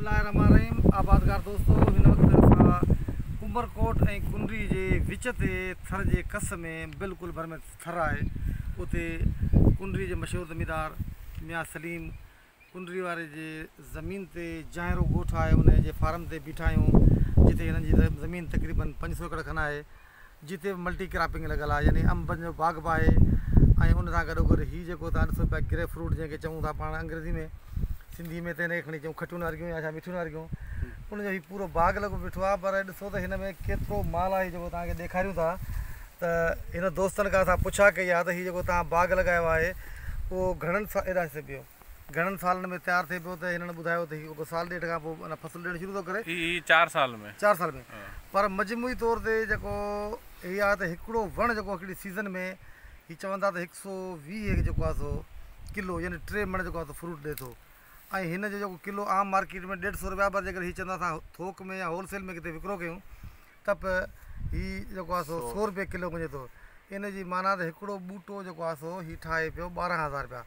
बिस्मिल्लाहिर्रहमानिर्रहीम। आबादगार दोस्तों, हिन वक्त उमरकोट ऐं कुंडरी जे विच ते थर जे कस में बिल्कुलु भर में थर आहे। उते कुंडरी जे मशहूरु ज़मींदार मियां सलीम कुंडरी वारे जे ज़मीन ते जाहिरो ॻोठु आहे, उन जे फार्म ते बीठा आहियूं, जिते हिननि जी ज़मीन तक़रीबन 500 एकड़ खनि आहे, जिते मल्टी क्रॉपिंग लॻल आहे, यानी अंबनि जो बाग़ बि आहे। ऐं उन सां गॾोगॾु हीउ जेको तव्हां ॾिसो पिया ग्रेप फ्रूट जंहिंखे चऊं था पाण अंग्रेज़ी में, सिंधी में त हिनखे खणी चऊं खटियूं नारियूं या छा मिठियूं नारियूं, उनजो हीउ पूरो बाग़ लॻो बीठो आहे। पर ॾिसो त हिन में केतिरो माल आहे जेको तव्हांखे ॾेखारियूं था। त हिन दोस्तनि खां असां पुछा कई आहे त हीउ जेको तव्हां बाग़ लॻायो आहे उहो घणनि थिए पियो, घणनि सालनि में तयारु थिए पियो? त हिननि ॿुधायो त हीउ साल ॾेढ खां पोइ अञा फसल ॾियणु शुरू थो करे। 4 साल में 4 साल में। पर मजमूई तौर ते जेको हीअ आहे त हिकिड़ो वणु जेको हिकिड़ी सीज़न में हीअ चवंदा त 120 जेको आहे सो किलो, यानी 3 मण जेको आहे फ्रूट ॾिए थो। ऐं हिन जो जेको किलो आम मार्केट में 150 रुपया, पर जेकर हीअ चवंदा असां थोक में या होलसेल में किथे विकिरो कयूं त बि हीअ जेको आहे सो 100 रुपये किलो वञे थो। इन जी माना त हिकिड़ो ॿूटो जेको आहे सो हीअ ठाहे पियो 12,000 रुपया।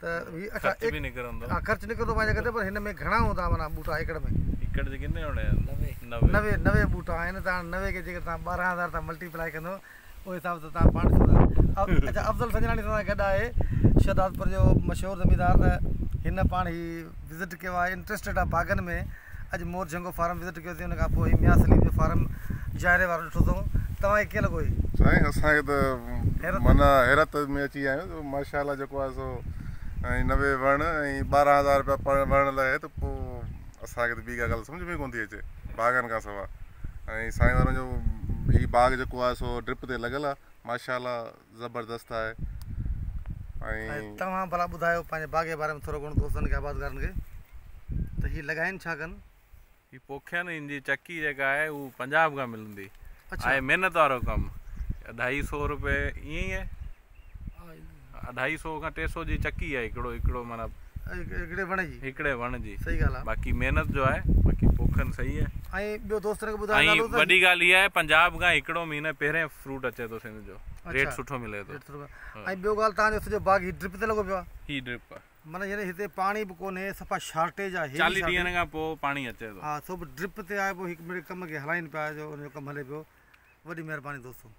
त हीअ अच्छा ख़र्चु निकिरंदो पंहिंजे करे। पर हिन में घणा हूंदा माना ॿूटा एकड़ में? 90 ॿूटा आहिनि। तव्हां 90 खे जेकर तव्हां 12,000 सां मल्टीप्लाई कंदो, उन हिसाब सां तव्हां पाण ॾिसो था। अच्छा, अफ़ज़ल संजनानी सां गॾु आहे, शहदादपुर जो मशहूरु ज़मींदार। त हिन पाण ही विज़िट कयो आहे, इंट्रस्टेड आहे बाग़नि में। अॼु मोर झंगो फार्म विज़िट कयोसीं, हुन खां पोइ मियां सलीम जो फार्म जाइरे वारो ॾिठो अथऊं। तव्हांखे कीअं लॻो? साईं असांखे त माना हैरत में अची विया आहियूं। माशाअल्लाह जेको आहे सो ऐं 90 वण ऐं 12,000 रुपया पर वण लाइ, त पोइ असांखे त ॿी का ॻाल्हि सम्झ में कोन थी अचे बाग़नि खां सवाइ। ऐं साईं वारनि जो हीउ बाग़ जेको आहे सो ड्रिप ते लॻियल आहे, माशाअल्लाह ज़बरदस्त आहे। ऐं तव्हां भला ॿुधायो पंहिंजे बाग़ जे बारे में थोरो घणो दोस्तनि खे, आबादगारनि खे, त हीअ लॻाइनि छा कनि? हीअ पोखियनि हिन जी चक्की जेका आहे उहा पंजाब खां मिलंदी आहे। महिनत वारो कमु। 250 रुपये ईअं ई आहे, 250 खां 300 जी चक्की आहे हिकिड़ो माना हिकिड़े वण जी। सही ॻाल्हि आहे। बाक़ी महिनत जो आहे, बाक़ी पोखनि सही आहे। ऐं ॿियो दोस्तनि खे ॿुधायो, ऐं वॾी ॻाल्हि इहा आहे, पंजाब खां हिकिड़ो महीनो पहिरें फ्रूट अचे थो सिंध जो, रेट सुठो मिले थो। ऐं ॿियो ॻाल्हि, तव्हांजो सॼो बाग़ हीउ ड्रिप ते लॻो पियो आहे? हीउ ड्रिप आहे, माना यानी हिते पाणी बि कोन्हे, सफ़ा शॉर्टेज आहे। 40 ॾींहंनि खां पोइ पाणी अचे थो। हा, सभु ड्रिप ते आहे। पोइ हिकु मिनट कम खे हलाइनि पिया, जो हुनजो कमु हले पियो। वॾी महिरबानी दोस्तों।